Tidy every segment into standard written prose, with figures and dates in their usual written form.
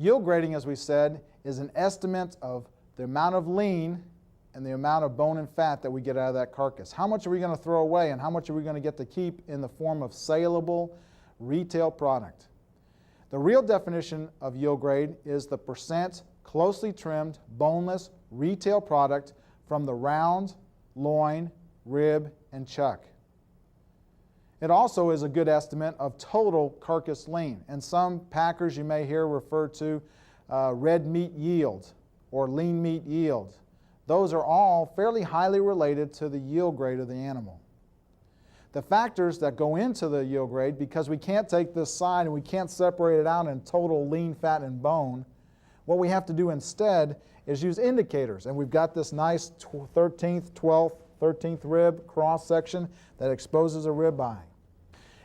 Yield grading, as we said, is an estimate of the amount of lean and the amount of bone and fat that we get out of that carcass. How much are we going to throw away and how much are we going to get to keep in the form of saleable retail product? The real definition of yield grade is the percent closely trimmed, boneless retail product from the round, loin, rib, and chuck. It also is a good estimate of total carcass lean, and some packers you may hear refer to red meat yield or lean meat yield. Those are all fairly highly related to the yield grade of the animal. The factors that go into the yield grade, because we can't take this side and we can't separate it out in total lean, fat, and bone, what we have to do instead is use indicators. And we've got this nice 13th, 12th, 13th rib cross section that exposes a ribeye.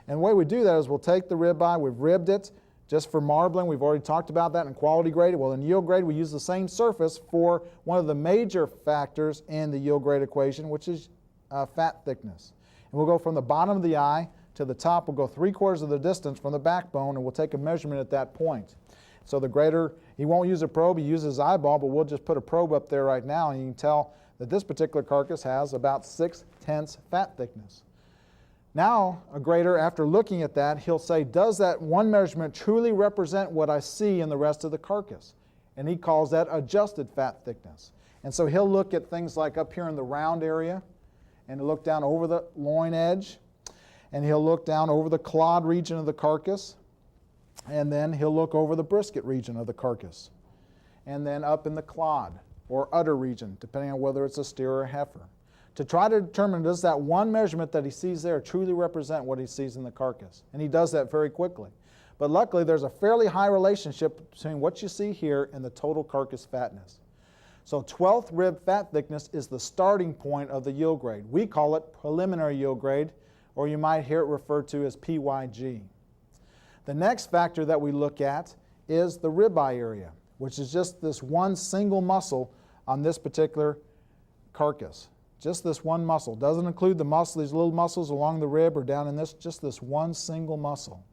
And the way we do that is we'll take the ribeye, we've ribbed it just for marbling. We've already talked about that in quality grade. Well, in yield grade, we use the same surface for one of the major factors in the yield grade equation, which is fat thickness. And we'll go from the bottom of the eye to the top. We'll go 3/4 of the distance from the backbone, and we'll take a measurement at that point. So the grader, he won't use a probe, he uses his eyeball, but we'll just put a probe up there right now, and you can tell that this particular carcass has about 6/10 fat thickness. Now, a grader, after looking at that, he'll say, does that one measurement truly represent what I see in the rest of the carcass? And he calls that adjusted fat thickness. And so he'll look at things like up here in the round area, and he'll look down over the loin edge, and he'll look down over the clod region of the carcass, and then he'll look over the brisket region of the carcass, and then up in the clod or udder region, depending on whether it's a steer or a heifer, to try to determine, does that one measurement that he sees there truly represent what he sees in the carcass? And he does that very quickly. But luckily, there's a fairly high relationship between what you see here and the total carcass fatness. So 12th rib fat thickness is the starting point of the yield grade. We call it preliminary yield grade, or you might hear it referred to as PYG. The next factor that we look at is the ribeye area, which is just this one single muscle on this particular carcass. Just this one muscle. Doesn't include the muscle, these little muscles along the rib or down in this, just this one single muscle.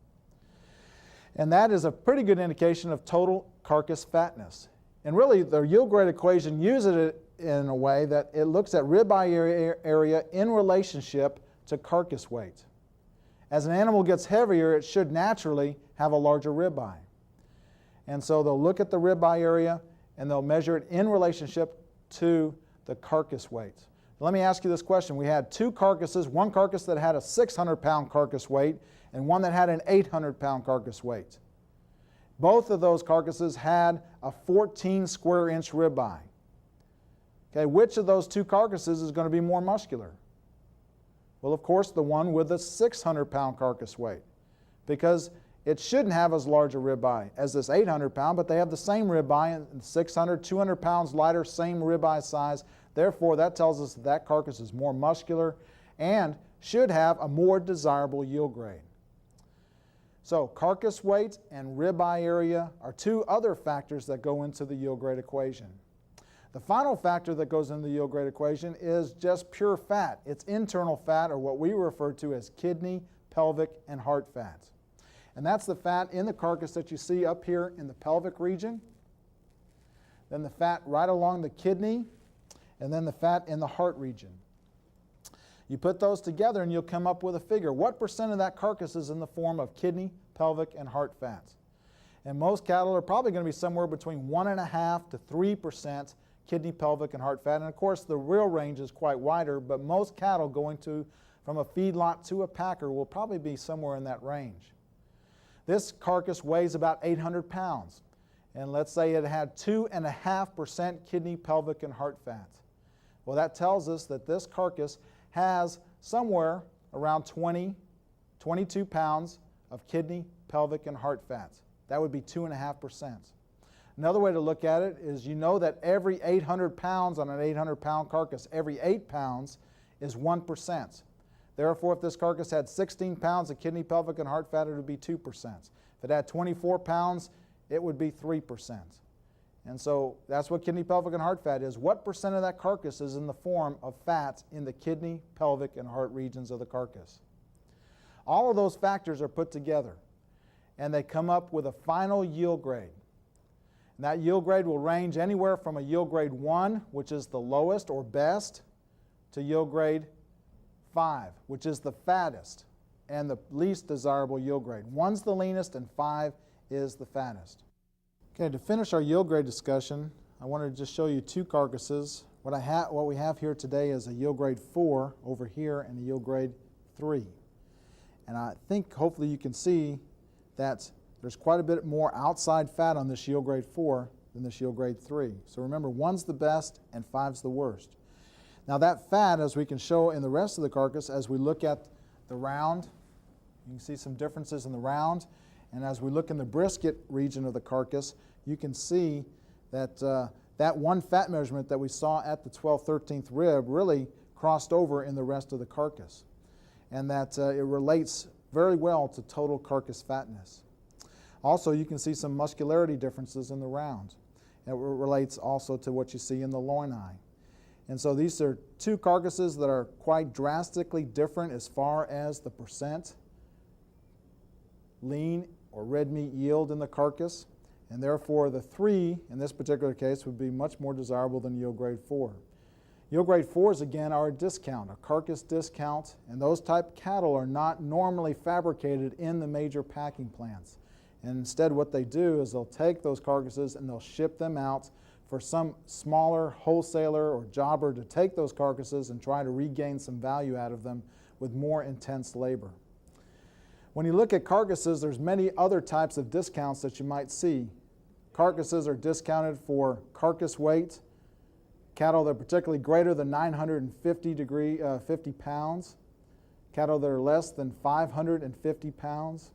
And that is a pretty good indication of total carcass fatness. And really, the yield grade equation uses it in a way that it looks at ribeye area in relationship to carcass weight. As an animal gets heavier, it should naturally have a larger ribeye. And so they'll look at the ribeye area and they'll measure it in relationship to the carcass weight. Let me ask you this question. We had two carcasses, one carcass that had a 600-pound carcass weight and one that had an 800-pound carcass weight. Both of those carcasses had a 14 square inch ribeye. Okay, which of those two carcasses is going to be more muscular? Well, of course, the one with the 600-pound carcass weight, because it shouldn't have as large a ribeye as this 800-pound, but they have the same ribeye, and 600, 200 pounds lighter, same ribeye size. Therefore, that tells us that that carcass is more muscular and should have a more desirable yield grade. So carcass weight and ribeye area are two other factors that go into the yield grade equation. The final factor that goes into the yield grade equation is just pure fat. It's internal fat, or what we refer to as kidney, pelvic, and heart fat. And that's the fat in the carcass that you see up here in the pelvic region, then the fat right along the kidney, and then the fat in the heart region. You put those together and you'll come up with a figure. What percent of that carcass is in the form of kidney, pelvic, and heart fat? And most cattle are probably going to be somewhere between 1.5% to 3% kidney, pelvic, and heart fat. And of course, the real range is quite wider, but most cattle going from a feedlot to a packer will probably be somewhere in that range. This carcass weighs about 800 pounds. And let's say it had 2.5% kidney, pelvic, and heart fat. Well, that tells us that this carcass has somewhere around 22 pounds of kidney, pelvic, and heart fat. That would be 2.5%. Another way to look at it is, you know that every 800 pounds on an 800-pound carcass, every 8 pounds is 1%. Therefore, if this carcass had 16 pounds of kidney, pelvic, and heart fat, it would be 2%. If it had 24 pounds, it would be 3%. And so that's what kidney, pelvic, and heart fat is. What percent of that carcass is in the form of fats in the kidney, pelvic, and heart regions of the carcass? All of those factors are put together, and they come up with a final yield grade. And that yield grade will range anywhere from a yield grade 1, which is the lowest or best, to yield grade 5, which is the fattest and the least desirable yield grade. 1's the leanest and 5 is the fattest. Okay, to finish our yield grade discussion, I wanted to just show you two carcasses. What we have here today is a yield grade 4 over here and a yield grade 3. And I think hopefully you can see that there's quite a bit more outside fat on this yield grade 4 than this yield grade 3. So remember, 1's the best and 5's the worst. Now that fat, as we can show in the rest of the carcass, as we look at the round, you can see some differences in the round. And as we look in the brisket region of the carcass, you can see that that one fat measurement that we saw at the 12th, 13th rib really crossed over in the rest of the carcass. And that it relates very well to total carcass fatness. Also, you can see some muscularity differences in the round. It relates also to what you see in the loin eye. And so these are two carcasses that are quite drastically different as far as the percent lean or red meat yield in the carcass. And therefore, the 3 in this particular case would be much more desirable than yield grade 4. Yield grade 4s, again, are a discount, a carcass discount, and those type cattle are not normally fabricated in the major packing plants. And instead what they do is they'll take those carcasses and they'll ship them out for some smaller wholesaler or jobber to take those carcasses and try to regain some value out of them with more intense labor. When you look at carcasses, there's many other types of discounts that you might see. Carcasses are discounted for carcass weight, cattle that are particularly greater than 950 pounds, cattle that are less than 550 pounds,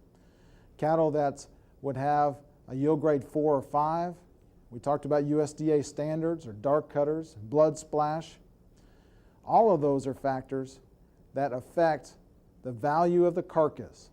cattle that would have a yield grade 4 or 5. We talked about USDA standards or dark cutters, blood splash. All of those are factors that affect the value of the carcass.